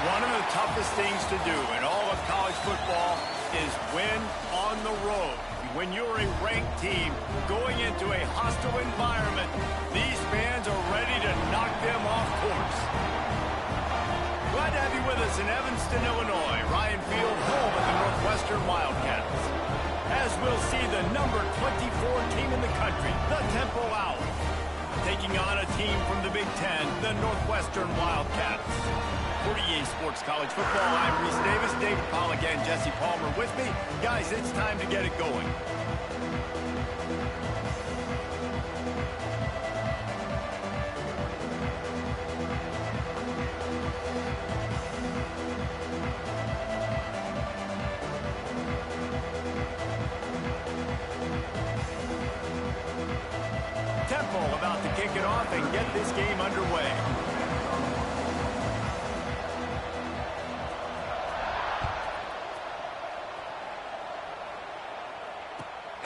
One of the toughest things to do in all of college football is win on the road. When you're a ranked team going into a hostile environment, these fans are ready to knock them off course. Glad to have you with us in Evanston, Illinois. Ryan Field, home of the Northwestern Wildcats. As we'll see the number 24 team in the country, the Temple Owls, taking on a team from the Big Ten, the Northwestern Wildcats. For EA Sports College Football, I'm Reese Davis, David Pollack, and Jesse Palmer with me. Guys, it's time to get it going. Temple about to kick it off and get this game underway.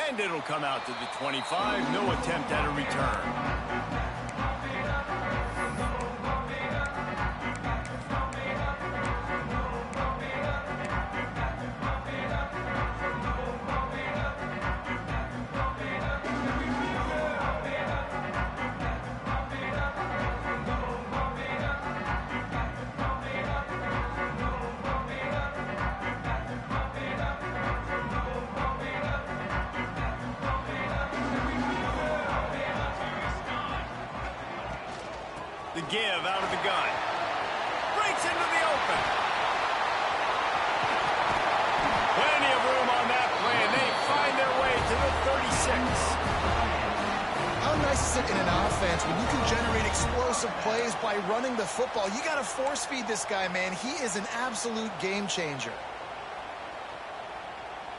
And it'll come out to the 25. No attempt at a return. The give out of the gun. Breaks into the open. Plenty of room on that play, and they find their way to the 36. How nice is it in an offense when you can generate explosive plays by running the football? You got to force feed this guy, man. He is an absolute game changer.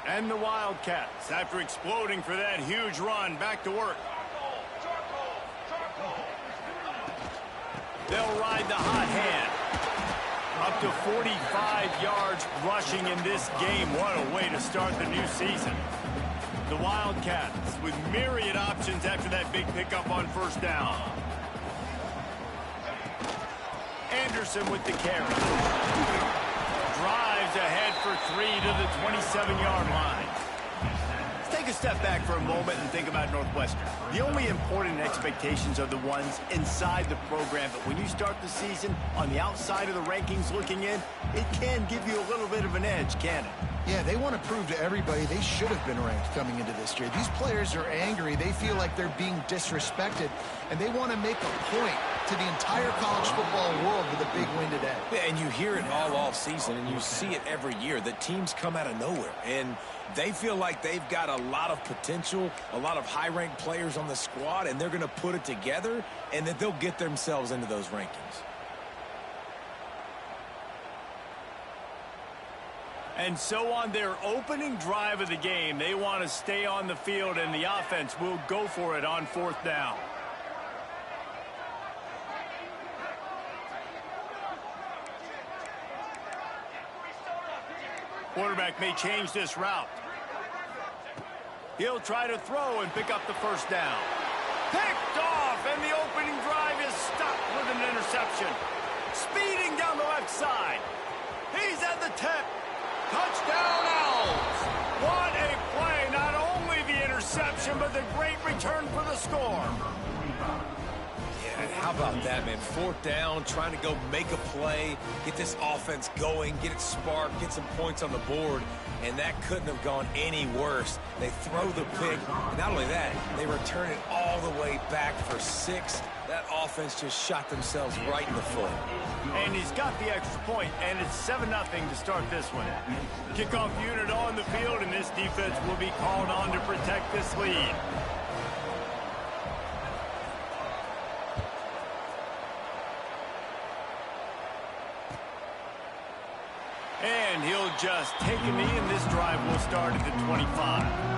And the Wildcats, after exploding for that huge run, back to work. They'll ride the hot hand. Up to 45 yards rushing in this game. What a way to start the new season. The Wildcats with myriad options after that big pickup on first down. Anderson with the carry. Drives ahead for 3 to the 27-yard line. Let's take a step back for a moment and think about Northwestern. The only important expectations are the ones inside the program, but when you start the season on the outside of the rankings looking in, it can give you a little bit of an edge, can it? Yeah, they want to prove to everybody they should have been ranked coming into this year. These players are angry. They feel like they're being disrespected, and they want to make a point to the entire college football world with a big win today. Yeah, and you hear it all off season, and you see it every year that teams come out of nowhere, and they feel like they've got a lot of potential, a lot of high-ranked players on the squad, and they're going to put it together, and that they'll get themselves into those rankings. And so on their opening drive of the game, they want to stay on the field, and the offense will go for it on 4th down. Quarterback may change this route. He'll try to throw and pick up the 1st down. Picked off, and the opening drive is stopped with an interception. Speeding down the left side. He's at the 10. Touchdown, Owls! What a play! Not only the interception, but the great return for the score. Yeah, how about that, man? 4th down, trying to go make a play, get this offense going, get it sparked, get some points on the board, and that couldn't have gone any worse. They throw the pick. Not only that, they return it all the way back for 6. That offense just shot themselves right in the foot. And he's got the extra point, and it's 7-0 to start this one. Kickoff unit on the field, and this defense will be called on to protect this lead. And he'll just take a knee, and this drive will start at the 25.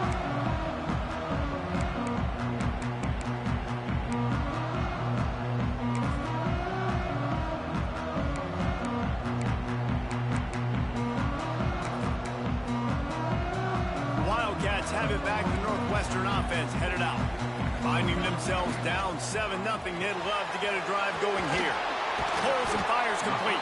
Have it back. The Northwestern offense headed out. Finding themselves down 7-0. They'd love to get a drive going here. Pulls and fires complete.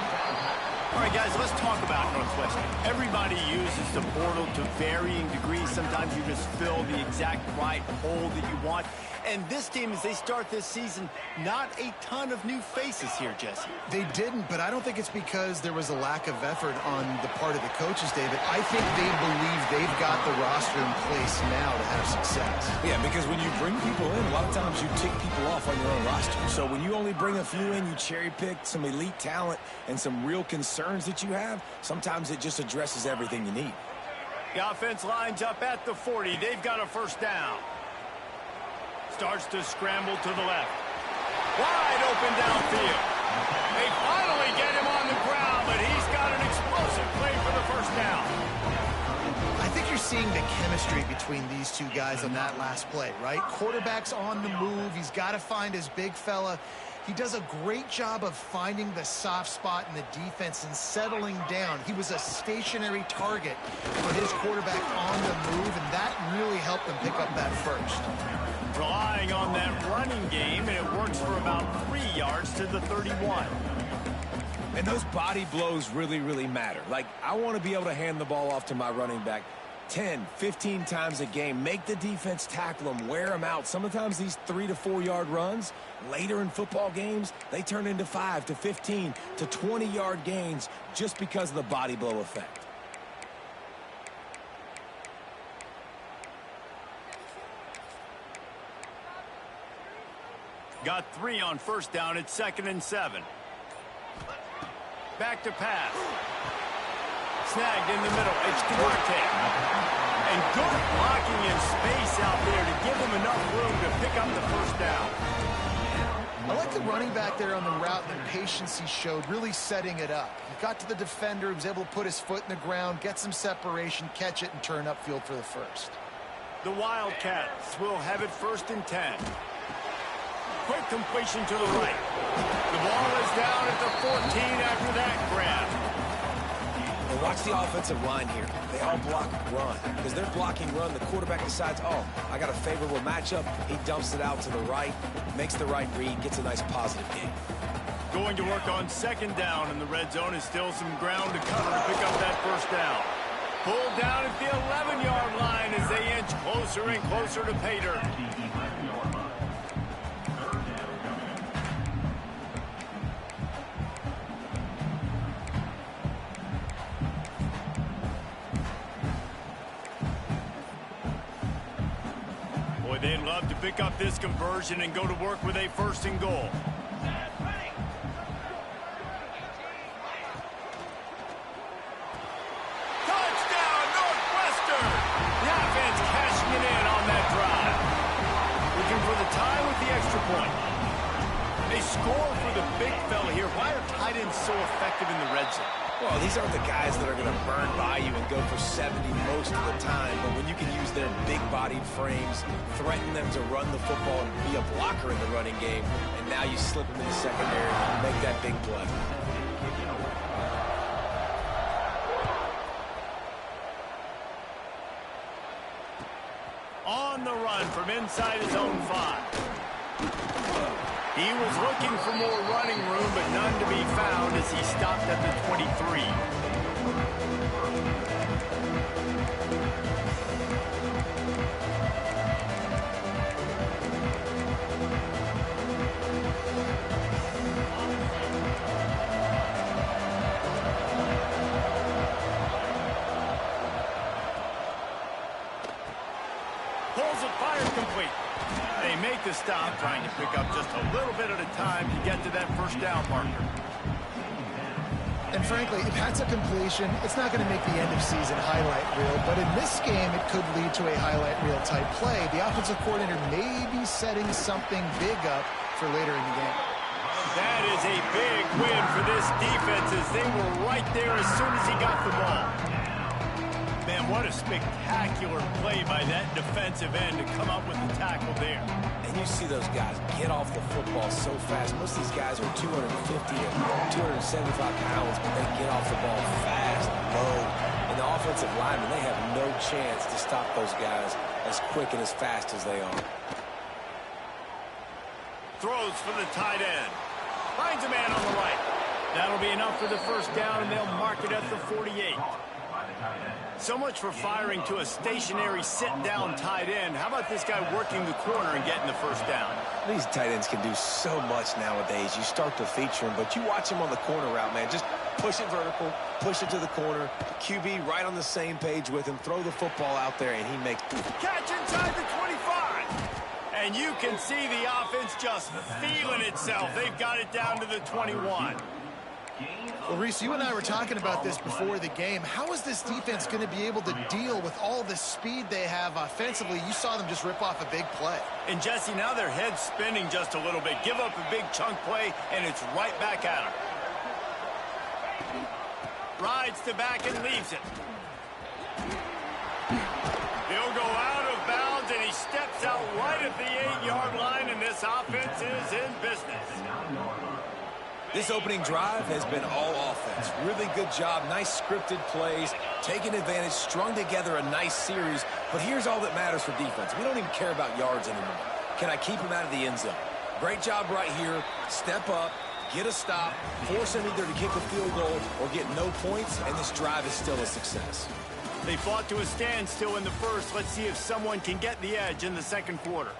All right, guys, let's talk about Northwestern. Everybody uses the portal to varying degrees. Sometimes you just fill the exact right hole that you want. And this team, as they start this season, not a ton of new faces here, Jesse. They didn't, but I don't think it's because there was a lack of effort on the part of the coaches, David. I think they believe they've got the roster in place now to have success. Yeah, because when you bring people in, a lot of times you tick people off on your own roster. So when you only bring a few in, you cherry-pick some elite talent and some real concerns that you have, sometimes it just addresses everything you need. The offense lines up at the 40. They've got a 1st down. Starts to scramble to the left. Wide open downfield. They finally get him on the ground, but he's got an explosive play for the 1st down. I think you're seeing the chemistry between these two guys on that last play, right? Quarterback's on the move. He's got to find his big fella. He does a great job of finding the soft spot in the defense and settling down. He was a stationary target for his quarterback on the move, and that really helped them pick up that 1st. Relying on that running game, and it works for about 3 yards to the 31. And those body blows really, really matter. Like, I want to be able to hand the ball off to my running back 10, 15 times a game. Make the defense tackle them, wear them out. Sometimes these 3 to 4 yard runs, later in football games, they turn into 5 to 15 to 20 yard gains just because of the body blow effect. Got 3 on 1st down. It's 2nd and 7. Back to pass. Snagged in the middle. It's Duarte. And good blocking in space out there to give him enough room to pick up the 1st down. I like the running back there on the route and the patience he showed, really setting it up. He got to the defender, he was able to put his foot in the ground, get some separation, catch it, and turn upfield for the 1st. The Wildcats will have it 1st and 10. Quick completion to the right. The ball is down at the 14 after that grab. And watch the offensive line here. They all block run. Because they're blocking run, the quarterback decides, oh, I got a favorable matchup. He dumps it out to the right, makes the right read, gets a nice positive gain. Going to work on 2nd down, and the red zone is still some ground to cover to pick up that 1st down. Pulled down at the 11-yard line as they inch closer and closer to Pater. They'd love to pick up this conversion and go to work with a 1st and goal. big fella here. Why are tight ends so effective in the red zone? Well, these aren't the guys that are going to burn by you and go for 70 most of the time, but when you can use their big-bodied frames, threaten them to run the football and be a blocker in the running game, and now you slip them in the secondary and make that big play. On the run from inside his own 5. He was looking for more running room, but none to be found as he stopped at the 23. Pulls it, fires complete. They make the stop, trying to pick up just a little bit at a time to get to that first down marker. And frankly, if that's a completion, it's not going to make the end of season highlight reel, but in this game, it could lead to a highlight reel type play. The offensive coordinator may be setting something big up for later in the game. That is a big win for this defense as they were right there as soon as he got the ball. Man, what a spectacular play by that defensive end to come up with the tackle there. And you see those guys get off the football so fast. Most of these guys are 250 and 275 pounds, but they get off the ball fast, low. And the offensive linemen, they have no chance to stop those guys as quick and as fast as they are. Throws for the tight end. Finds a man on the right. That'll be enough for the first down, and they'll mark it at the 48. So much for firing to a stationary sit-down tight end. How about this guy working the corner and getting the first down? These tight ends can do so much nowadays. You start to feature them, but you watch them on the corner route, man. Just push it vertical, push it to the corner. QB right on the same page with him. Throw the football out there, and he makes... Catch inside the 25. And you can see the offense just feeling itself. They've got it down to the 21. Well, Reese, you and I were talking about this before the game. How is this defense going to be able to deal with all the speed they have offensively? You saw them just rip off a big play. And, Jesse, now their head's spinning just a little bit. Give up a big chunk play, and it's right back at them. Rides to back and leaves it. He'll go out of bounds, and he steps out right at the 8-yard line, and this offense is in business. This opening drive has been all offense. Really good job, nice scripted plays, taking advantage, strung together a nice series. But here's all that matters for defense. We don't even care about yards anymore. Can I keep him out of the end zone? Great job right here. Step up, get a stop, force him either to kick a field goal or get no points, and this drive is still a success. They fought to a standstill in the first. Let's see if someone can get the edge in the second quarter.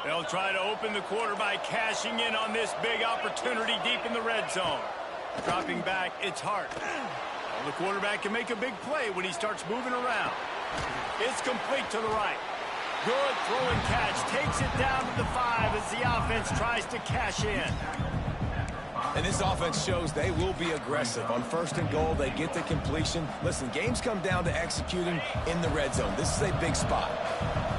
They'll try to open the quarter by cashing in on this big opportunity deep in the red zone. Dropping back, it's Hart. Well, the quarterback can make a big play when he starts moving around. It's complete to the right. Good throw and catch. Takes it down to the 5 as the offense tries to cash in. And this offense shows they will be aggressive. On first and goal, they get the completion. Listen, games come down to executing in the red zone. This is a big spot.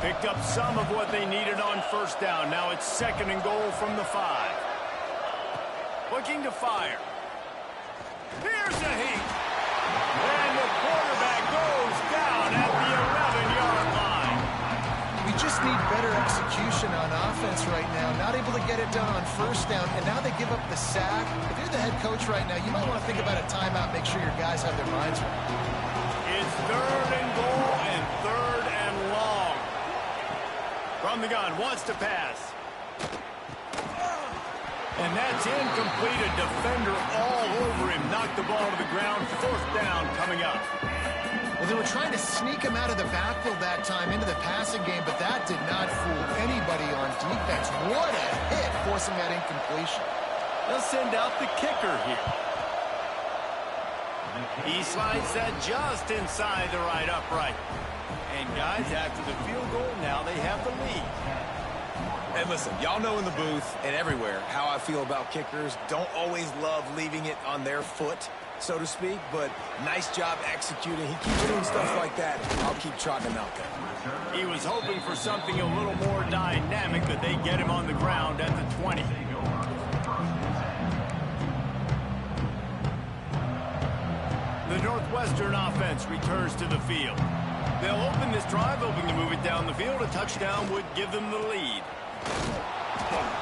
Picked up some of what they needed on first down. Now it's second and goal from the 5. Looking to fire. Here's a heat. And the quarterback goes down at the 11-yard line. We just need better execution on offense right now. Not able to get it done on first down, and now they give up the sack. If you're the head coach right now, you might want to think about a timeout, make sure your guys have their minds right. It's third and goal and third and long. From the gun, wants to pass. And that's incomplete. A defender all over him. Knocked the ball to the ground. Fourth down coming up. Well, they were trying to sneak him out of the backfield that time into the passing game, but that did not fool anybody on defense. What a hit, forcing that incompletion. They'll send out the kicker here. He slides that just inside the right upright. And guys, after the field goal, now they have the lead. And listen, y'all know in the booth and everywhere how I feel about kickers. Don't always love leaving it on their foot, so to speak, but nice job executing. He keeps doing stuff like that. I'll keep trotting him out there. He was hoping for something a little more dynamic, but they get him on the ground at the 20. The Northwestern offense returns to the field. They'll open this drive, hoping to move it down the field. A touchdown would give them the lead.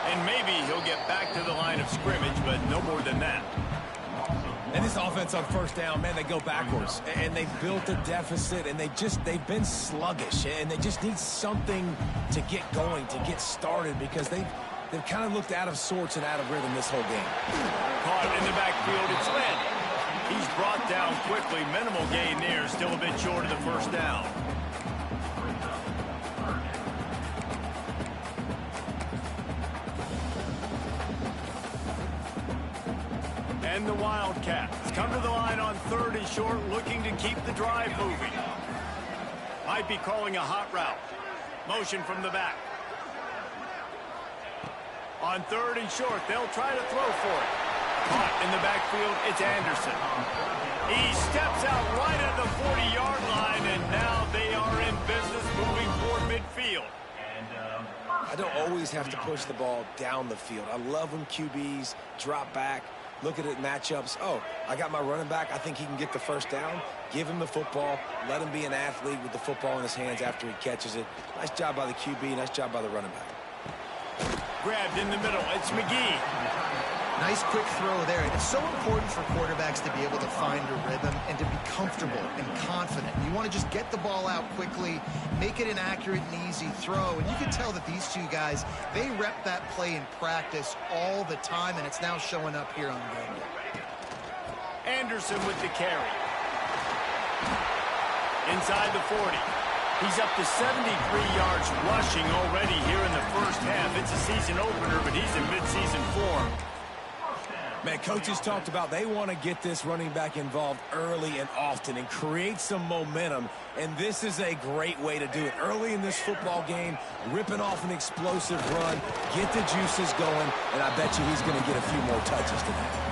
And maybe he'll get back to the line of scrimmage, but no more than that. And this offense on first down, man, they go backwards. And they've built a deficit, and they've been sluggish. And they just need something to get going, to get started, because they've kind of looked out of sorts and out of rhythm this whole game. Caught in the backfield, it's Lynn. He's brought down quickly. Minimal gain there, still a bit short of the first down. And the Wildcats come to the line on 3rd and short, looking to keep the drive moving. Might be calling a hot route. Motion from the back. On 3rd and short, they'll try to throw for it. Caught in the backfield, it's Anderson. He steps out right at the 40-yard line, and now they are in business moving toward midfield. I don't always have to push the ball down the field. I love when QBs drop back, look at it matchups. Oh, I got my running back. I think he can get the first down. Give him the football. Let him be an athlete with the football in his hands after he catches it. Nice job by the QB. Nice job by the running back. Grabbed in the middle. It's McGee. Nice quick throw there. And it's so important for quarterbacks to be able to find a rhythm and to be comfortable and confident. You want to just get the ball out quickly, make it an accurate and easy throw. And you can tell that these two guys, they rep that play in practice all the time, and it's now showing up here on the game day. Anderson with the carry. Inside the 40. He's up to 73 yards rushing already here in the first half. It's a season opener, but he's in midseason form. Man, coaches talked about they want to get this running back involved early and often and create some momentum, and this is a great way to do it. Early in this football game, ripping off an explosive run, get the juices going, and I bet you he's going to get a few more touches today.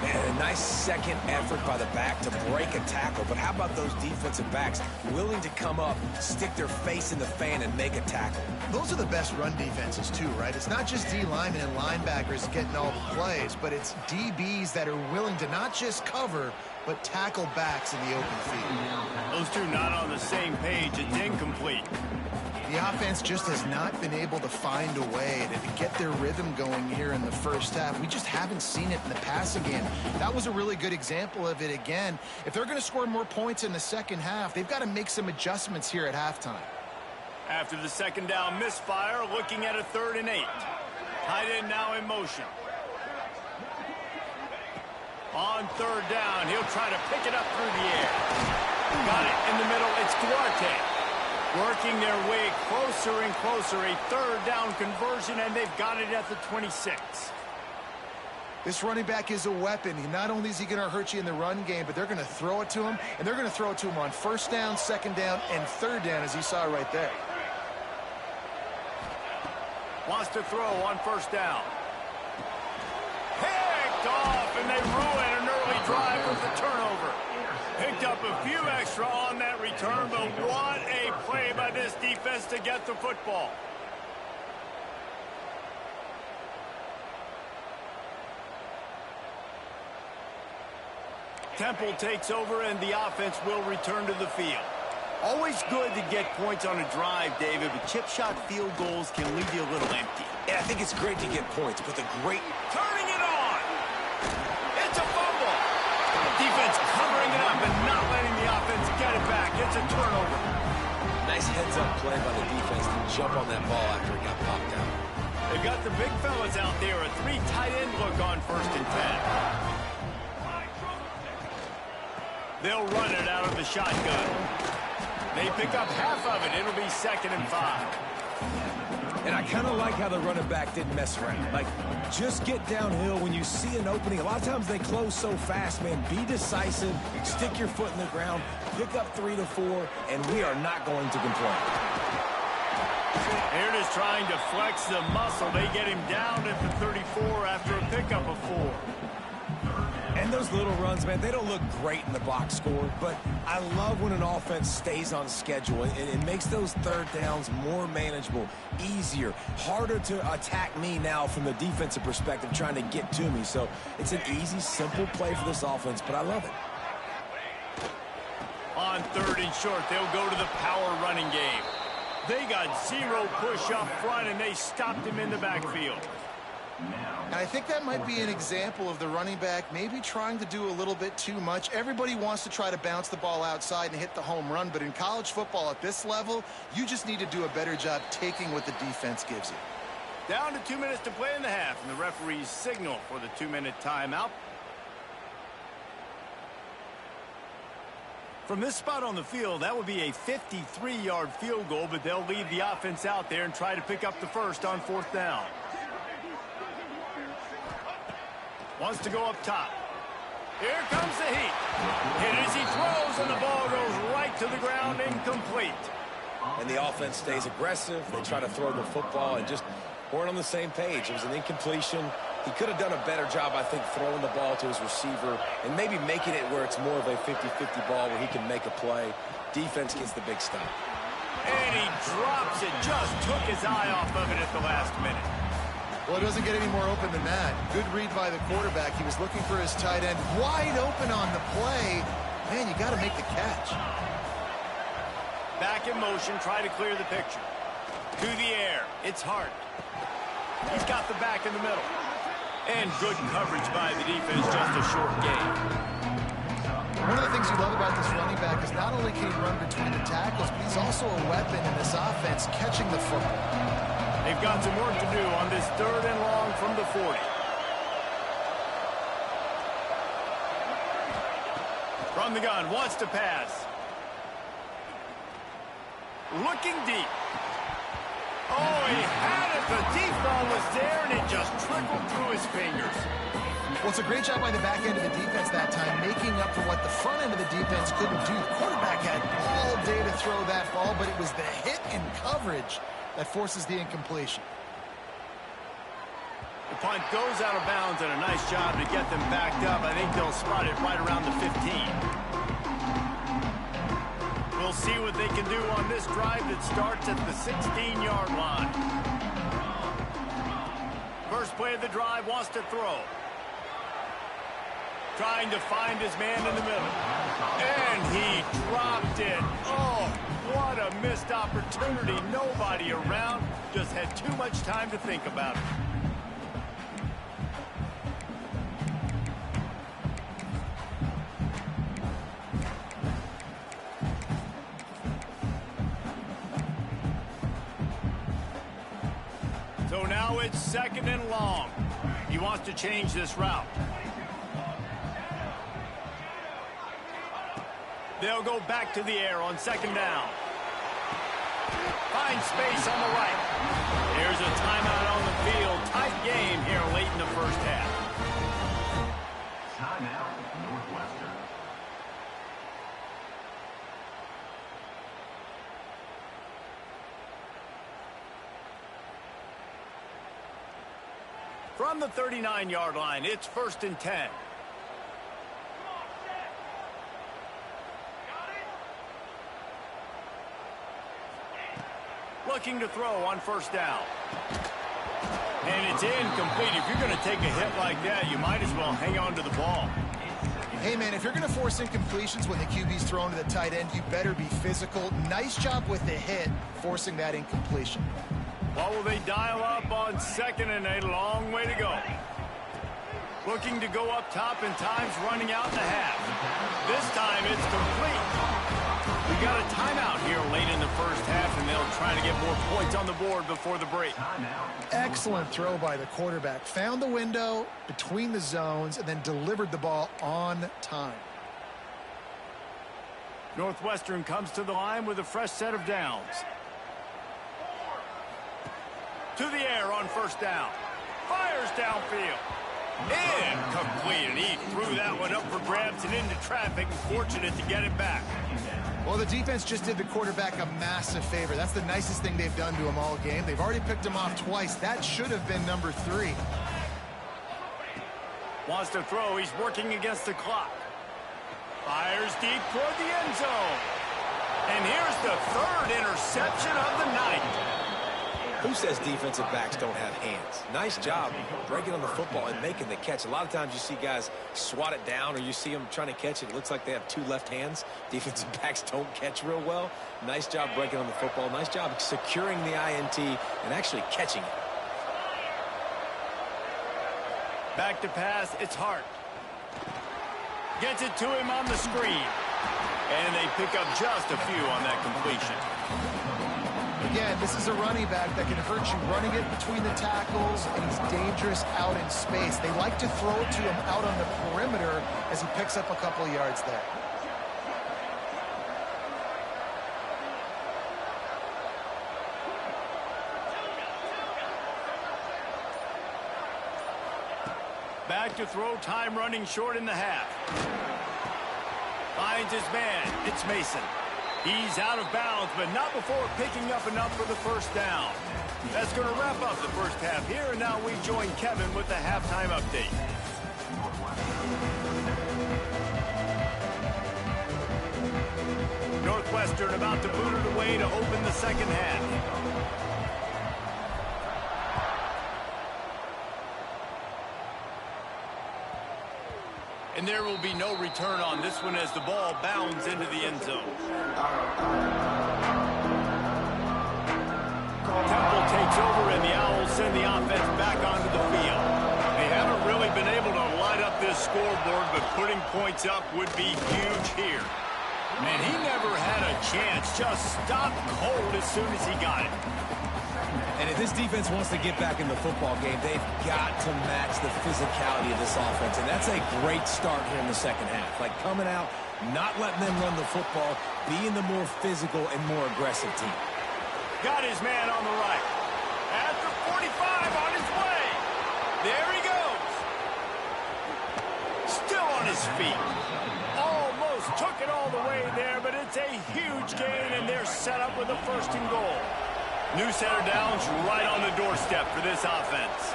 Man, a nice second effort by the back to break a tackle, but how about those defensive backs willing to come up, stick their face in the fan, and make a tackle? Those are the best run defenses too, right? It's not just D linemen and linebackers getting all the plays, but it's DBs that are willing to not just cover, but tackle backs in the open field. Those two not on the same page. It's incomplete. The offense just has not been able to find a way to get their rhythm going here in the first half. We just haven't seen it in the passing game. That was a really good example of it again. If they're going to score more points in the second half, they've got to make some adjustments here at halftime. After the second down misfire, looking at a 3rd and 8. Tight end now in motion. On 3rd down, he'll try to pick it up through the air. Got it in the middle. It's Duarte. Working their way closer and closer. A 3rd down conversion, and they've got it at the 26. This running back is a weapon. Not only is he going to hurt you in the run game, but they're going to throw it to him, and they're going to throw it to him on 1st down, 2nd down, and 3rd down, as you saw right there. Wants to throw on 1st down. Picked off, and they ruin an early drive with the turnover. Picked up a few extra on that return, but what a play by this defense to get the football. Temple takes over, and the offense will return to the field. Always good to get points on a drive, David, but chip shot field goals can leave you a little empty. Yeah, I think it's great to get points, but the great... Turning it on! It's a fumble! Defense covering it up and not letting the offense get it back. It's a turnover. Nice heads-up play by the defense to jump on that ball after it got popped out. They've got the big fellas out there. A 3 tight end look on 1st and 10. They'll run it out of the shotgun. They pick up half of it. It'll be 2nd and 5. And I kind of like how the running back didn't mess around. Like, just get downhill when you see an opening. A lot of times they close so fast, man. Be decisive. Stick your foot in the ground. Pick up 3 to 4, and we are not going to complain. They're just trying to flex the muscle. They get him down at the 34 after a pickup of 4. And those little runs, man, they don't look great in the box score, but I love when an offense stays on schedule. It makes those third downs more manageable, easier, harder to attack me now from the defensive perspective trying to get to me. So it's an easy, simple play for this offense, but I love it. On 3rd and short, they'll go to the power running game. They got 0 push up front, and they stopped him in the backfield. And I think that might be an example of the running back maybe trying to do a little bit too much. Everybody wants to try to bounce the ball outside and hit the home run, but in college football at this level, you just need to do a better job taking what the defense gives you. Down to 2 minutes to play in the half, and the referees signal for the 2-minute timeout. From this spot on the field, that would be a 53-yard field goal, but they'll leave the offense out there and try to pick up the first on 4th down. Wants to go up top. Here comes the heat. And as he throws, and the ball goes right to the ground, incomplete. And the offense stays aggressive. They try to throw the football and just weren't on the same page. It was an incompletion. He could have done a better job, I think, throwing the ball to his receiver and maybe making it where it's more of a 50-50 ball where he can make a play. Defense gets the big stop. And he drops it. Just took his eye off of it at the last minute. Well, it doesn't get any more open than that. Good read by the quarterback. He was looking for his tight end wide open on the play. Man, you got to make the catch. Back in motion, try to clear the picture. To the air. It's Hart. He's got the back in the middle. And good coverage by the defense, just a short gain. One of the things you love about this running back is not only can he run between the tackles, but he's also a weapon in this offense catching the football. They've got some work to do on this 3rd and long from the 40. From the gun, wants to pass. Looking deep. Oh, he had it. The deep ball was there, and it just trickled through his fingers. Well, it's a great job by the back end of the defense that time, making up for what the front end of the defense couldn't do. The quarterback had all day to throw that ball, but it was the hit and coverage that forces the incompletion. The punt goes out of bounds, and a nice job to get them backed up. I think they'll spot it right around the 15. We'll see what they can do on this drive that starts at the 16-yard line. First play of the drive, wants to throw. Trying to find his man in the middle. And he dropped it. Oh, what a missed opportunity. Nobody around. Just had too much time to think about it. So now it's 2nd and long. He wants to change this route. They'll go back to the air on 2nd down. Find space on the right. There's a timeout on the field. Tight game here late in the first half. Timeout, Northwestern. From the 39-yard line, it's 1st and 10. Looking to throw on 1st down. And it's incomplete. If you're going to take a hit like that, you might as well hang on to the ball. Hey, man, if you're going to force incompletions when the QB's thrown to the tight end, you better be physical. Nice job with the hit, forcing that incompletion. What will they dial up on 2nd and a long way to go? Looking to go up top, and time's running out in the half. This time it's complete. We got a timeout here late in the first half, and they'll try to get more points on the board before the break. Excellent throw by the quarterback. Found the window between the zones and then delivered the ball on time. Northwestern comes to the line with a fresh set of downs. To the air on 1st down. Fires downfield. Incomplete. And he threw that one up for grabs and into traffic. Fortunate to get it back. Well, the defense just did the quarterback a massive favor. That's the nicest thing they've done to him all game. They've already picked him off twice. That should have been number 3. Wants to throw. He's working against the clock. Fires deep toward the end zone. And here's the 3rd interception of the night. Who says defensive backs don't have hands? Nice job breaking on the football and making the catch. A lot of times you see guys swat it down, or you see them trying to catch it. It looks like they have 2 left hands. Defensive backs don't catch real well. Nice job breaking on the football. Nice job securing the INT and actually catching it. Back to pass. It's Hart. Gets it to him on the screen. And they pick up just a few on that completion. Again, this is a running back that can hurt you running it between the tackles, and he's dangerous out in space. They like to throw it to him out on the perimeter as he picks up a couple of yards there. Back to throw, time running short in the half. Finds his man. It's Mason. He's out of bounds, but not before picking up enough for the first down. That's going to wrap up the first half here, and now we join Kevin with the halftime update. Northwestern about to boot it away to open the second half. And there will be no return on this one as the ball bounds into the end zone. Temple takes over, and the Owls send the offense back onto the field. They haven't really been able to light up this scoreboard, but putting points up would be huge here. Man, he never had a chance. Just stopped cold as soon as he got it. And if this defense wants to get back in the football game, they've got to match the physicality of this offense. And that's a great start here in the second half. Like coming out, not letting them run the football, being the more physical and more aggressive team. Got his man on the right. At the 45 on his way. There he goes. Still on his feet. Almost took it all the way there, but it's a huge gain, and they're set up with a 1st and goal. New center downs right on the doorstep for this offense.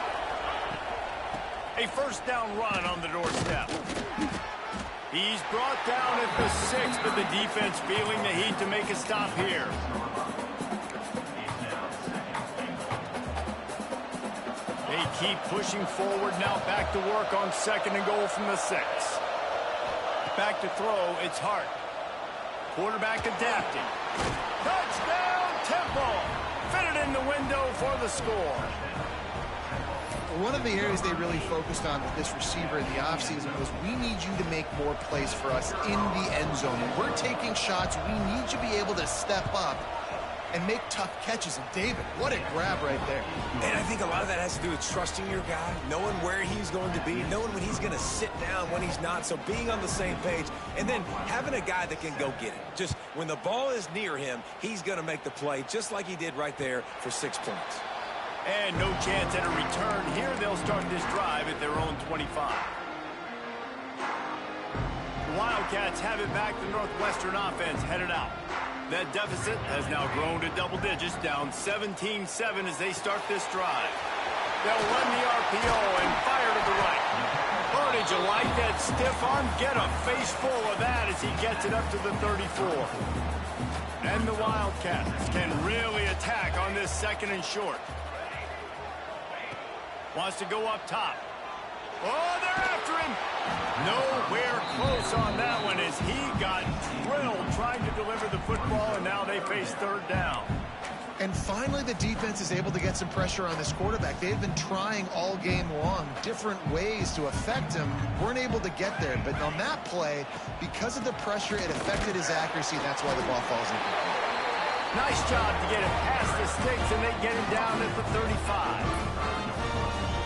A 1st down run on the doorstep. He's brought down at the 6, but the defense feeling the heat to make a stop here. They keep pushing forward now, back to work on 2nd and goal from the 6. Back to throw, it's Hart. Quarterback adapting. Touchdown, Temple! Fitted in the window for the score. One of the areas they really focused on with this receiver in the offseason was, we need you to make more plays for us in the end zone. When we're taking shots, we need you to be able to step up and make tough catches. And David, what a grab right there. And I think a lot of that has to do with trusting your guy, knowing where he's going to be, knowing when he's going to sit down, when he's not. So being on the same page, and then having a guy that can go get it. Just when the ball is near him, he's going to make the play, just like he did right there for 6 points. And no chance at a return here. They'll start this drive at their own 25. The Wildcats have it back. The Northwestern offense headed out. That deficit has now grown to double digits, down 17-7 as they start this drive. They'll run the RPO and fire to the right. Oh, did you like that stiff arm? Get a face full of that as he gets it up to the 34. And the Wildcats can really attack on this 2nd and short. Wants to go up top. Oh, they're after him. Nowhere close on that one as he got drilled trying to deliver the football, and now they face 3rd down. And finally, the defense is able to get some pressure on this quarterback. They've been trying all game long different ways to affect him. Weren't able to get there. But on that play, because of the pressure, it affected his accuracy, and that's why the ball falls in. Nice job to get it past the sticks, and they get it down at the 35.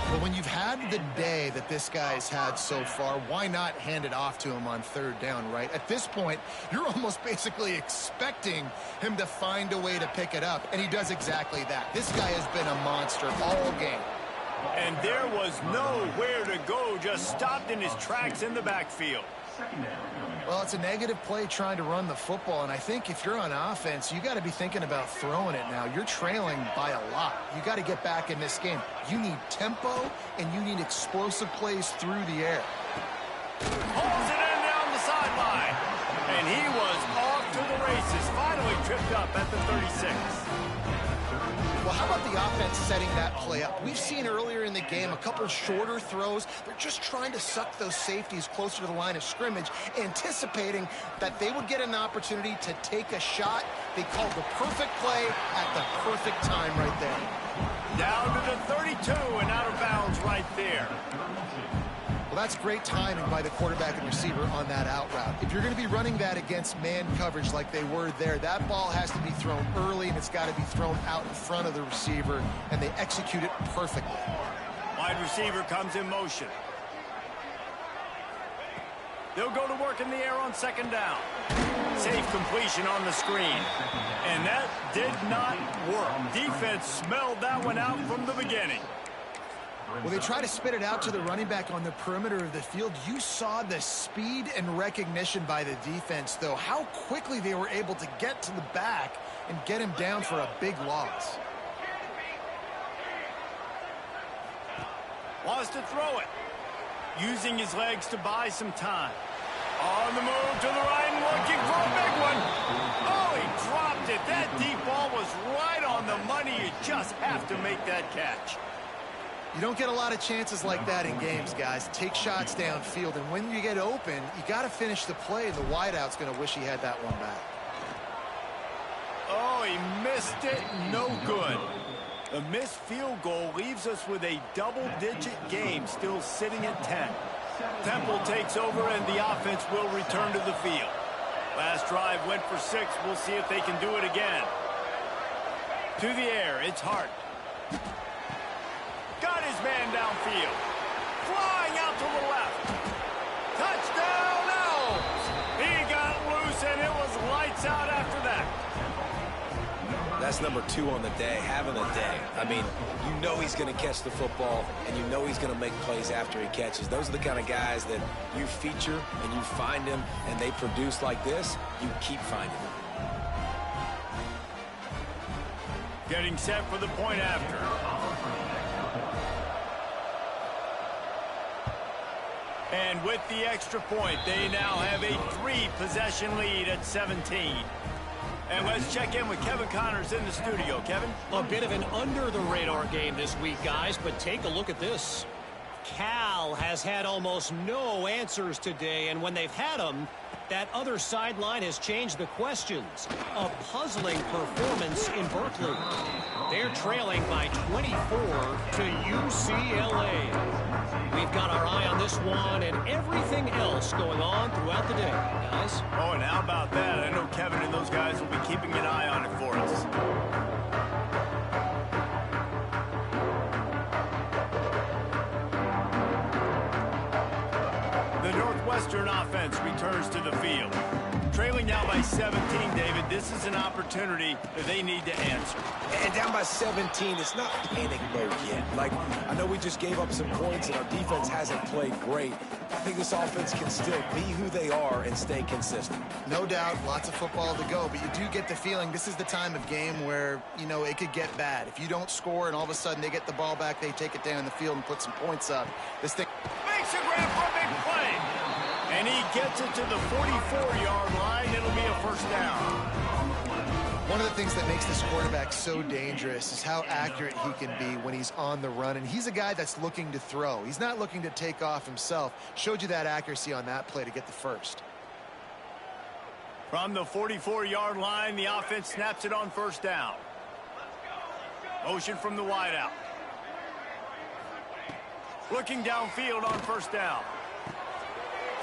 But when you've had the day that this guy's had so far, why not hand it off to him on 3rd down, right? At this point, you're almost basically expecting him to find a way to pick it up, and he does exactly that. This guy has been a monster all game. And there was nowhere to go, just stopped in his tracks in the backfield. Well, it's a negative play trying to run the football, and I think if you're on offense, you got to be thinking about throwing it now. You're trailing by a lot. You got to get back in this game. You need tempo, and you need explosive plays through the air. Holds it in down the sideline. And he was off to the races, finally tripped up at the 36. Well, how about the offense setting that play up? We've seen earlier in the game a couple shorter throws. They're just trying to suck those safeties closer to the line of scrimmage, anticipating that they would get an opportunity to take a shot. They called the perfect play at the perfect time right there. Down to the 32 and out of bounds right there. Well, that's great timing by the quarterback and receiver on that out route. If you're going to be running that against man coverage like they were there, that ball has to be thrown early, and it's got to be thrown out in front of the receiver, and they execute it perfectly. Wide receiver comes in motion. They'll go to work in the air on second down. Safe completion on the screen. And that did not work. Defense smelled that one out from the beginning. Well, they try to spit it out to the running back on the perimeter of the field. You saw the speed and recognition by the defense, though. How quickly they were able to get to the back and get him down for a big loss. Wants to throw it. Using his legs to buy some time. On the move to the right and looking for a big one. Oh, he dropped it. That deep ball was right on the money. You just have to make that catch. You don't get a lot of chances like that in games, guys. Take shots downfield, and when you get open, you got to finish the play. The wideout's going to wish he had that one back. Oh, he missed it. No good. A missed field goal leaves us with a double-digit game still sitting at 10. Temple takes over, and the offense will return to the field. Last drive went for 6. We'll see if they can do it again. To the air, it's Hart. Got his man downfield. Flying out to the left. Touchdown, Elms! He got loose, and it was lights out after that. That's number 2 on the day, having a day. I mean, you know he's going to catch the football, and you know he's going to make plays after he catches. Those are the kind of guys that you feature, and you find them, and they produce like this. You keep finding them. Getting set for the point after. And with the extra point, they now have a 3-possession lead at 17. And let's check in with Kevin Connors in the studio. Kevin? A bit of an under-the-radar game this week, guys, but take a look at this. Cal has had almost no answers today, and when they've had them, that other sideline has changed the questions. A puzzling performance in Berkeley. They're trailing by 24 to UCLA. We've got our eye on this one and everything else going on throughout the day, guys. Oh, and how about that? I know Kevin and those guys will be keeping an eye on it for us. The Northwestern offense returns to the field. Trailing now by 17, David, this is an opportunity that they need to answer. And down by 17, it's not panic mode yet. Like, I know we just gave up some points and our defense hasn't played great. I think this offense can still be who they are and stay consistent. No doubt, lots of football to go, but you do get the feeling this is the time of game where, you know, it could get bad. If you don't score and all of a sudden they get the ball back, they take it down the field and put some points up. This thing makes a grab for a big play. And he gets it to the 44-yard line. It'll be a first down. One of the things that makes this quarterback so dangerous is how accurate he can be when he's on the run. And he's a guy that's looking to throw. He's not looking to take off himself. Showed you that accuracy on that play to get the first. From the 44-yard line, the offense snaps it on first down. Motion from the wideout. Looking downfield on first down.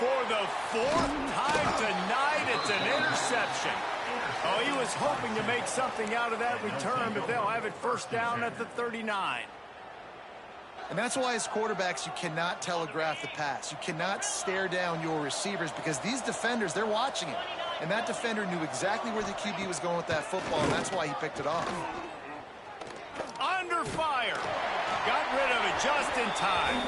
For the 4th time tonight, it's an interception. Oh, he was hoping to make something out of that return, but they'll have it first down at the 39. And that's why as quarterbacks, you cannot telegraph the pass. You cannot stare down your receivers because these defenders, they're watching it. And that defender knew exactly where the QB was going with that football, and that's why he picked it off. Under fire. Got rid of it just in time.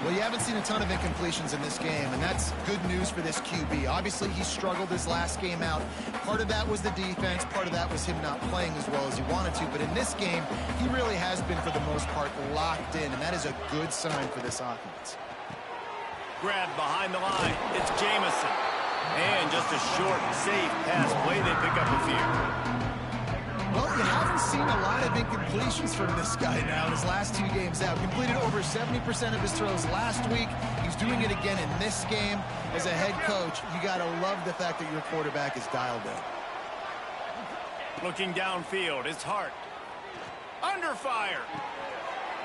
Well, you haven't seen a ton of incompletions in this game, and that's good news for this QB. Obviously, he struggled his last game out. Part of that was the defense. Part of that was him not playing as well as he wanted to. But in this game, he really has been, for the most part, locked in, and that is a good sign for this offense. Grabbed behind the line. It's Jamison. And just a short, safe pass play. They pick up a few. Well, you haven't seen a lot of incompletions from this guy now in his last 2 games out. Completed over 70% of his throws last week. He's doing it again in this game. As a head coach, you got to love the fact that your quarterback is dialed in. Looking downfield, it's Hart. Under fire.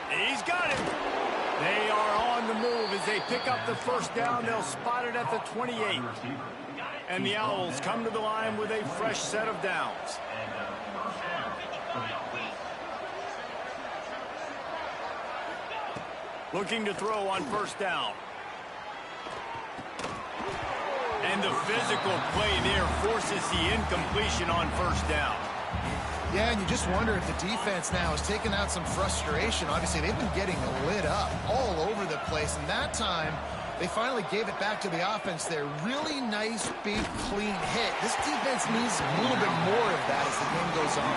He's got him. They are on the move as they pick up the first down. They'll spot it at the 28. And the Owls come to the line with a fresh set of downs. Looking to throw on first down. And the physical play there forces the incompletion on first down. Yeah, and you just wonder if the defense now has taken out some frustration. Obviously, they've been getting lit up all over the place, and that time they finally gave it back to the offense there. Really nice, big, clean hit. This defense needs a little bit more of that as the game goes on.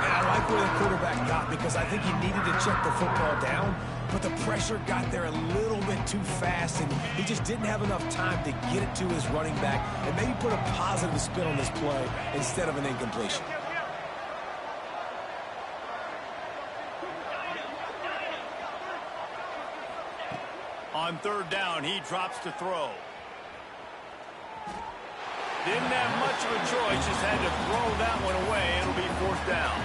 And I like where the quarterback got, because I think he needed to check the football down, but the pressure got there a little bit too fast, and he just didn't have enough time to get it to his running back and maybe put a positive spin on this play instead of an incompletion. On third down, he drops to throw. Didn't have much of a choice, just had to throw that one away. It'll be fourth down.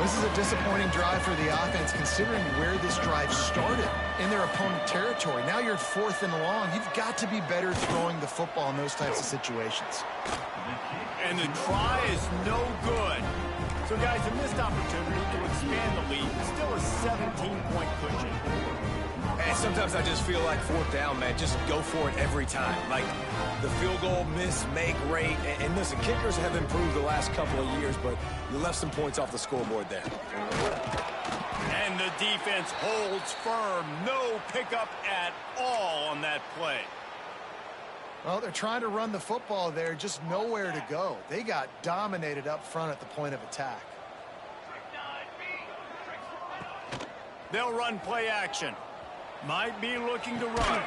This is a disappointing drive for the offense, considering where this drive started, in their opponent territory. Now you're 4th and long. You've got to be better throwing the football in those types of situations. And the try is no good. So, guys, a missed opportunity to expand the lead. Still a 17-point cushion. And sometimes I just feel like fourth down, man, just go for it every time. Like the field goal miss, make rate. And listen, kickers have improved the last couple of years, but you left some points off the scoreboard there. And the defense holds firm. No pickup at all on that play. Well, they're trying to run the football there, just nowhere to go. They got dominated up front at the point of attack. They'll run play action. Might be looking to run.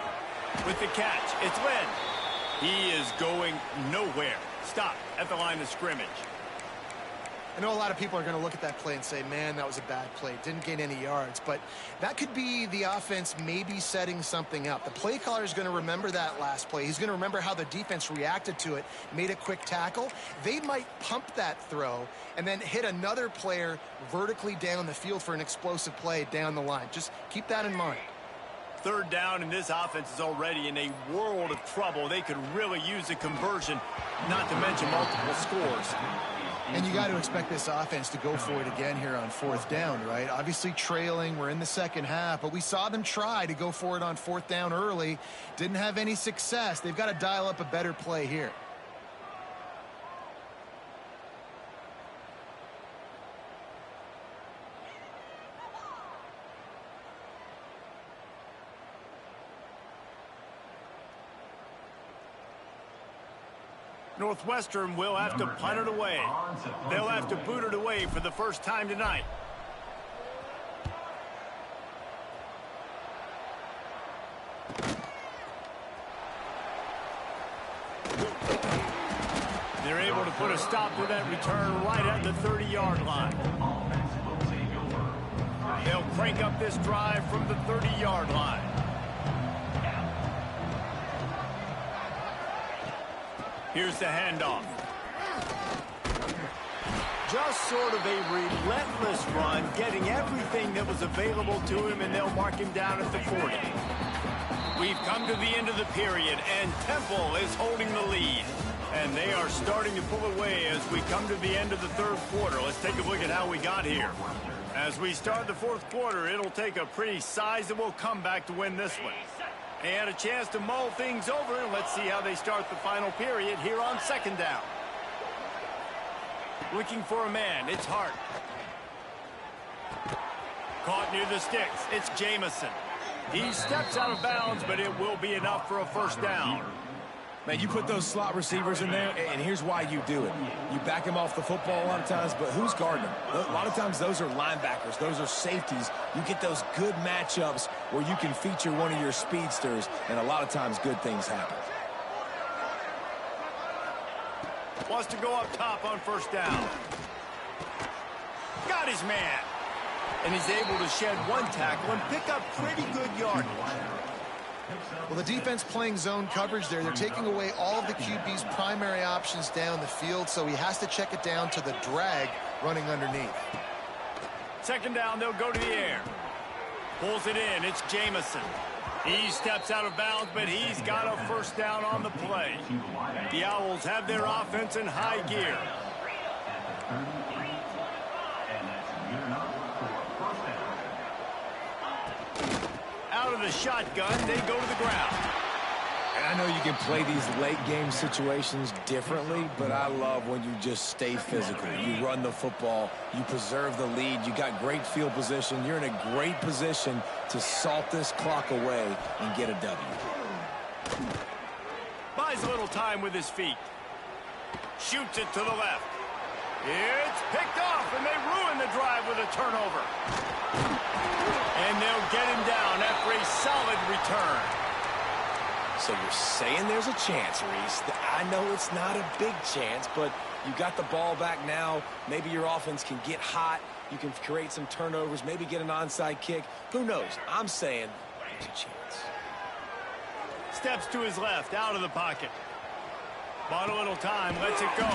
With the catch, it's Lynn. He is going nowhere. Stop at the line of scrimmage. I know a lot of people are going to look at that play and say, man, that was a bad play. Didn't gain any yards. But that could be the offense maybe setting something up. The play caller is going to remember that last play. He's going to remember how the defense reacted to it, made a quick tackle. They might pump that throw and then hit another player vertically down the field for an explosive play down the line. Just keep that in mind. Third down, and this offense is already in a world of trouble. They could really use a conversion, not to mention multiple scores. And you got to expect this offense to go for it again here on fourth down, right? Obviously trailing, we're in the second half, but we saw them try to go for it on fourth down early. Didn't have any success. They've got to dial up a better play here. Northwestern will have to punt it away. They'll have to boot it away for the first time tonight. They're able to put a stop to that return right at the 30-yard line. They'll crank up this drive from the 30-yard line. Here's the handoff. Just sort of a relentless run, getting everything that was available to him, and they'll mark him down at the 40. We've come to the end of the period, and Temple is holding the lead. And they are starting to pull away as we come to the end of the third quarter. Let's take a look at how we got here. As we start the fourth quarter, it'll take a pretty sizable comeback to win this one. And a chance to mull things over. Let's see how they start the final period here on second down. Looking for a man. It's Hart. Caught near the sticks. It's Jamison. He steps out of bounds, but it will be enough for a first down. Man, you put those slot receivers in there, and here's why you do it. You back them off the football a lot of times, but who's guarding them? A lot of times those are linebackers. Those are safeties. You get those good matchups where you can feature one of your speedsters, and a lot of times good things happen. Wants to go up top on first down. Got his man. And he's able to shed one tackle and pick up pretty good yardage. Well, the defense playing zone coverage there. They're taking away all of the QB's primary options down the field, so he has to check it down to the drag running underneath. Second down, they'll go to the air. Pulls it in. It's Jamison. He steps out of bounds, but he's got a first down on the play. The Owls have their offense in high gear. Out of the shotgun, they go to the ground. And I know you can play these late game situations differently, but I love when you just stay physical. You run the football, you preserve the lead, you got great field position, you're in a great position to salt this clock away and get a W. Buys a little time with his feet. Shoots it to the left. It's picked off, and they ruin the drive with a turnover. And they'll get him down after a solid return. So you're saying there's a chance, Reese. I know it's not a big chance, but you got the ball back now. Maybe your offense can get hot. You can create some turnovers, maybe get an onside kick. Who knows? I'm saying there's a chance. Steps to his left, out of the pocket. Bought a little time, lets it go.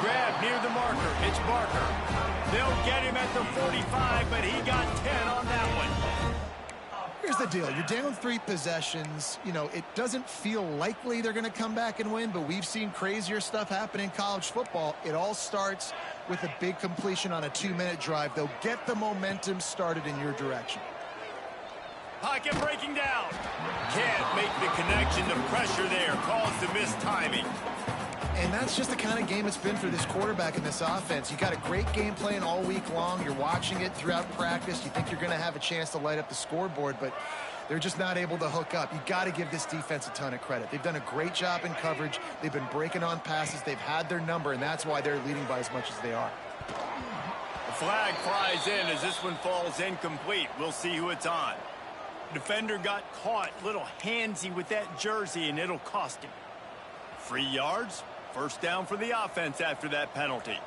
Grab near the marker. It's Barker. They'll get him at the 45, but he got 10 on that one. Here's the deal. You're down 3 possessions. You know, it doesn't feel likely they're going to come back and win, but we've seen crazier stuff happen in college football. It all starts with a big completion on a 2-minute drive. They'll get the momentum started in your direction. Pocket breaking down. Can't make the connection. The pressure there caused the missed timing. And that's just the kind of game it's been for this quarterback in this offense. You got a great game plan all week long. You're watching it throughout practice. You think you're going to have a chance to light up the scoreboard, but they're just not able to hook up. You got to give this defense a ton of credit. They've done a great job in coverage. They've been breaking on passes. They've had their number, and that's why they're leading by as much as they are. The flag flies in as this one falls incomplete. We'll see who it's on. Defender got caught, little handsy with that jersey, and it'll cost him. 3 yards, first down for the offense after that penalty.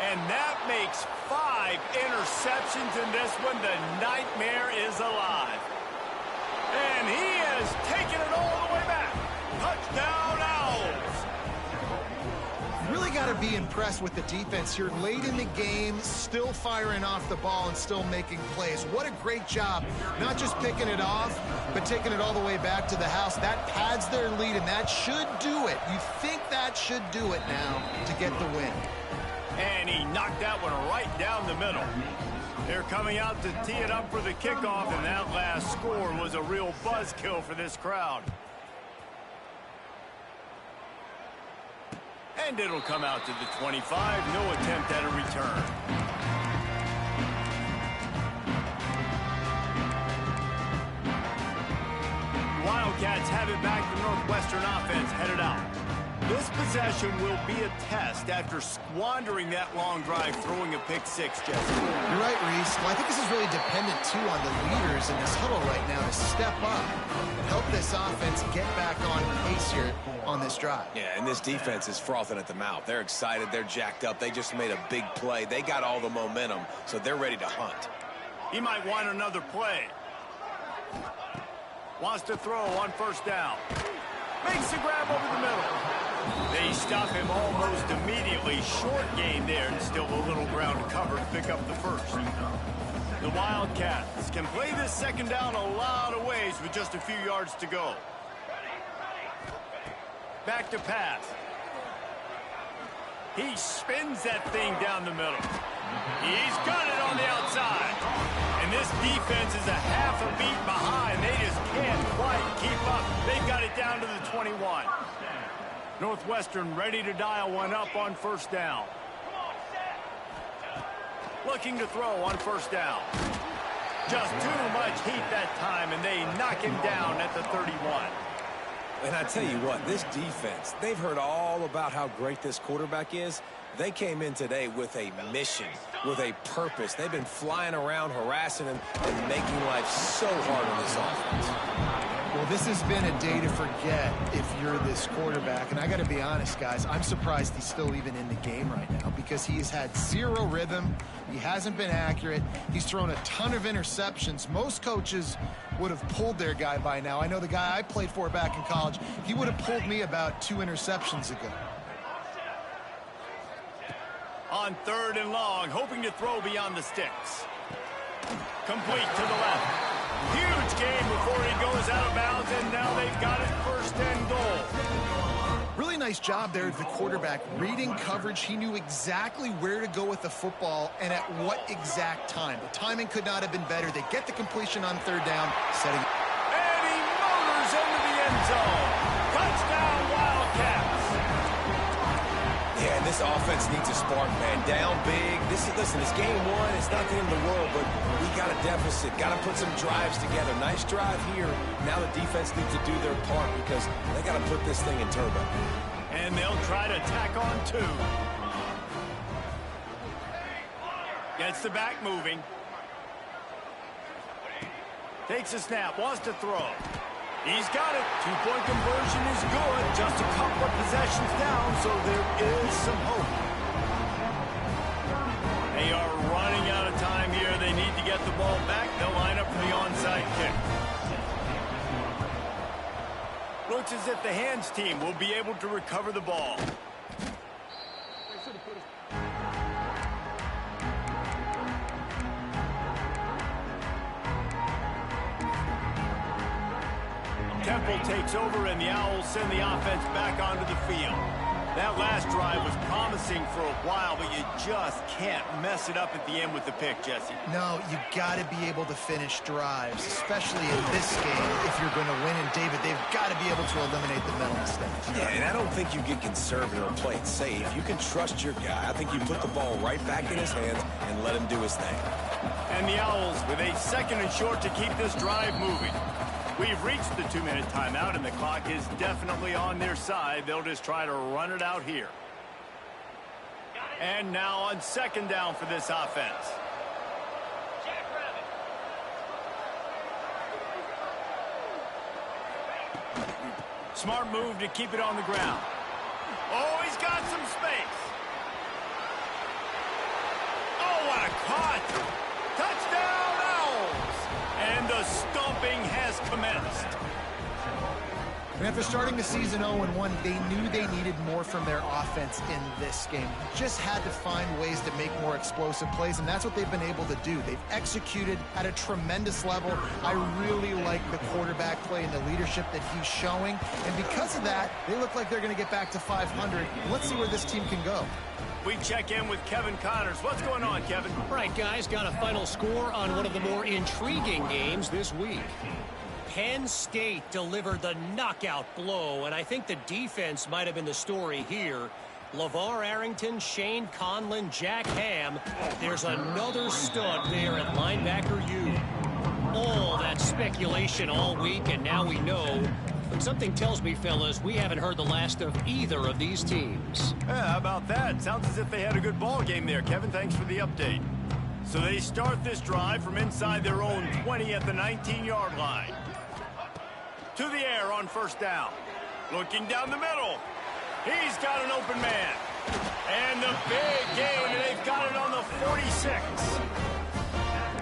And that makes 5 interceptions in this one. The nightmare is alive. And he has taken it all the way back. Touchdown, Owls. Really got to be impressed with the defense here. Late in the game, still firing off the ball and still making plays. What a great job. Not just picking it off, but taking it all the way back to the house. That pads their lead, and that should do it. You think that should do it now to get the win. And he knocked that one right down the middle. They're coming out to tee it up for the kickoff, and that last score was a real buzzkill for this crowd. And it'll come out to the 25. No attempt at a return. The Wildcats have it back. The Northwestern offense headed out. This possession will be a test after squandering that long drive, throwing a pick six, Jesse. You're right, Reese. Well, I think this is really dependent, too, on the leaders in this huddle right now to step up and help this offense get back on pace here on this drive. Yeah, and this defense is frothing at the mouth. They're excited. They're jacked up. They just made a big play. They got all the momentum, so they're ready to hunt. He might want another play. Wants to throw on first down. Makes the grab over the middle. They stop him almost immediately. Short gain there, and still a little ground cover to pick up the first. The Wildcats can play this second down a lot of ways with just a few yards to go. Back to pass. He spins that thing down the middle. He's got it on the outside. And this defense is a half a beat behind. They just can't quite keep up. They've got it down to the 21. Northwestern ready to dial one up on first down. Looking to throw on first down. Just too much heat that time, and they knock him down at the 31. And I tell you what, this defense, they've heard all about how great this quarterback is. They came in today with a mission, with a purpose. They've been flying around, harassing him, and making life so hard on this offense. Well, this has been a day to forget if you're this quarterback. And I got to be honest, guys, I'm surprised he's still even in the game right now because he has had zero rhythm. He hasn't been accurate. He's thrown a ton of interceptions. Most coaches would have pulled their guy by now. I know the guy I played for back in college, he would have pulled me about 2 interceptions ago. On 3rd and long, hoping to throw beyond the sticks. Complete to the left. Huge game before he goes out of bounds, and now they've got it 1st and goal. Really nice job there, the quarterback. Reading coverage, he knew exactly where to go with the football and at what exact time. The timing could not have been better. They get the completion on 3rd down, setting. And he motors into the end zone. Touchdown, Wildcats. Yeah, and this offense needs a spark, man. Down big. Listen, it's game 1. It's not the end of the world, but we got a deficit. Got to put some drives together. Nice drive here. Now the defense needs to do their part because they got to put this thing in turbo. And they'll try to tack on 2. Gets the back moving. Takes a snap. Wants to throw. He's got it. 2-point conversion is good. Just a couple of possessions down, so there is some hope. They are running out of time here. They need to get the ball back. They'll line up for the onside kick. Looks as if the hands team will be able to recover the ball. Temple takes over, and the Owls send the offense back onto the field. That last drive was promising for a while, but you just can't mess it up at the end with the pick, Jesse. No, you got to be able to finish drives, especially in this game. If you're going to win, and David, they've got to be able to eliminate the mental mistakes. Yeah, and I don't think you get conservative or play it safe. You can trust your guy. I think you put the ball right back in his hands and let him do his thing. And the Owls with a 2nd and short to keep this drive moving. We've reached the 2-minute timeout, and the clock is definitely on their side. They'll just try to run it out here. And now on 2nd down for this offense. Smart move to keep it on the ground. Oh, he's got some space. Oh, what a cut. Touchdown, Owls. And the stomping has commenced. And after starting the season 0-1, they knew they needed more from their offense in this game. Just had to find ways to make more explosive plays, and that's what they've been able to do. They've executed at a tremendous level. I really like the quarterback play and the leadership that he's showing. And because of that, they look like they're going to get back to 500. Let's see where this team can go. We check in with Kevin Connors. What's going on, Kevin? All right, guys, got a final score on one of the more intriguing games this week. Penn State delivered the knockout blow, and I think the defense might have been the story here. LeVar Arrington, Shane Conlon, Jack Ham. There's another stud there at linebacker U. All that speculation all week, and now we know. But something tells me, fellas, we haven't heard the last of either of these teams. Yeah, how about that? Sounds as if they had a good ball game there, Kevin. Thanks for the update. So they start this drive from inside their own 20 at the 19-yard line. To the air on 1st down. Looking down the middle. He's got an open man. And the big game, and they've got it on the 46.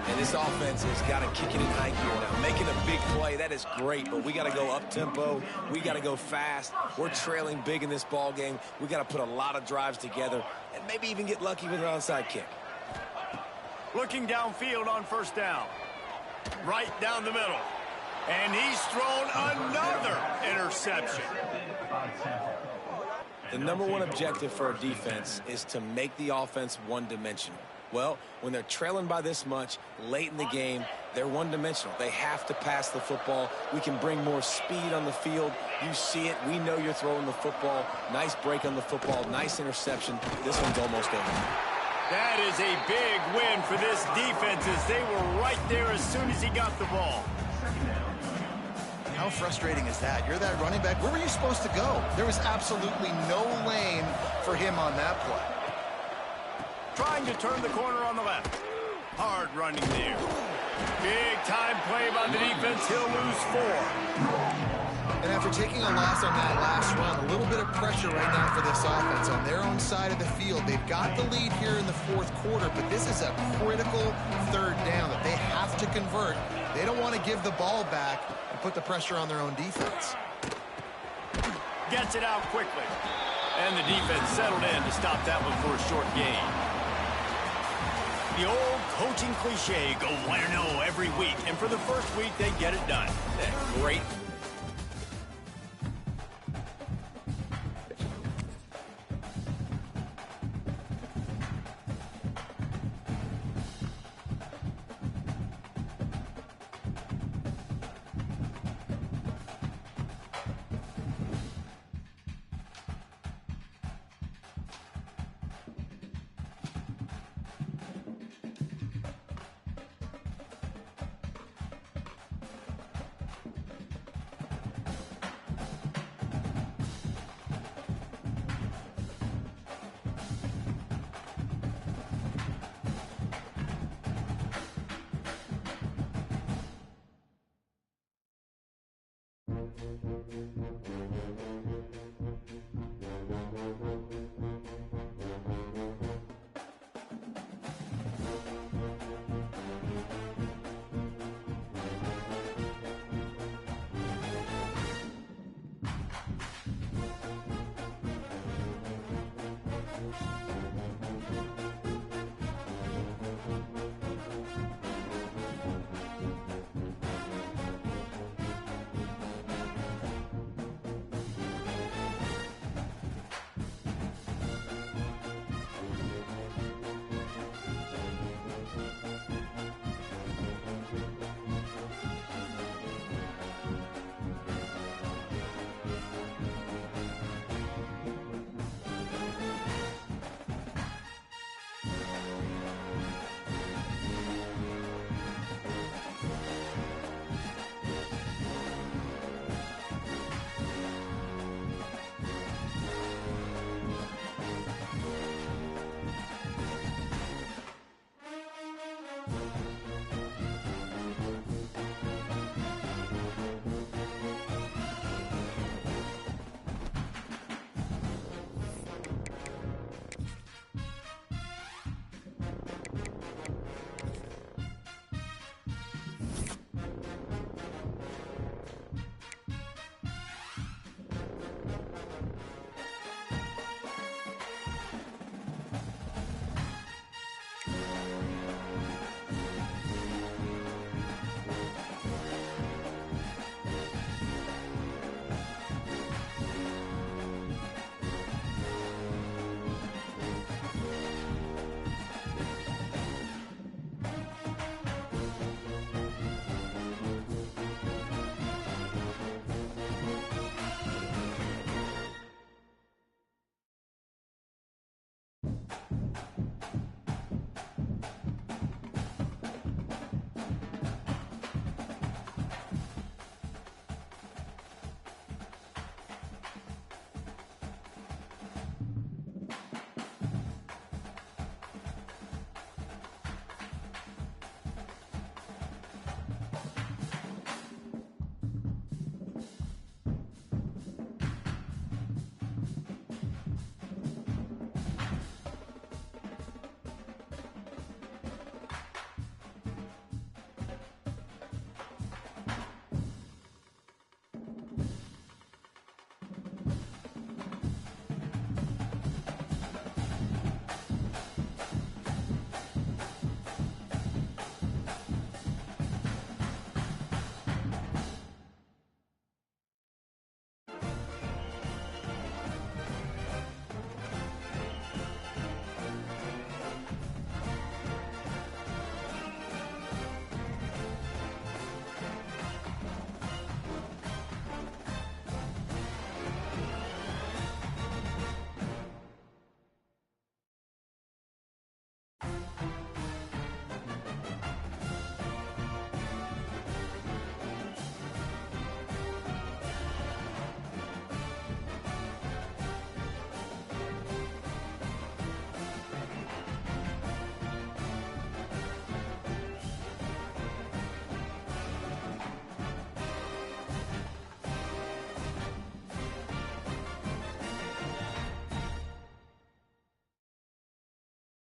And this offense has got to kick it in high gear now. Making a big play, that is great, but we got to go up-tempo. We got to go fast. We're trailing big in this ball game. We got to put a lot of drives together and maybe even get lucky with an onside kick. Looking downfield on 1st down. Right down the middle. And he's thrown another interception. The #1 objective for a defense is to make the offense one-dimensional. Well, when they're trailing by this much late in the game, they're one-dimensional. They have to pass the football. We can bring more speed on the field. You see it. We know you're throwing the football. Nice break on the football. Nice interception. This one's almost over. That is a big win for this defense as they were right there as soon as he got the ball. How frustrating is that? You're that running back. Where were you supposed to go? There was absolutely no lane for him on that play. Trying to turn the corner on the left. Hard running there. Big time play by the defense. He'll lose 4. And after taking a loss on that last run, a little bit of pressure right now for this offense on their own side of the field. They've got the lead here in the fourth quarter, but this is a critical third down that they have to convert. They don't want to give the ball back and put the pressure on their own defense. Gets it out quickly. And the defense settled in to stop that one for a short gain. The old coaching cliche, go 1-0 every week. And for the first week, they get it done. Great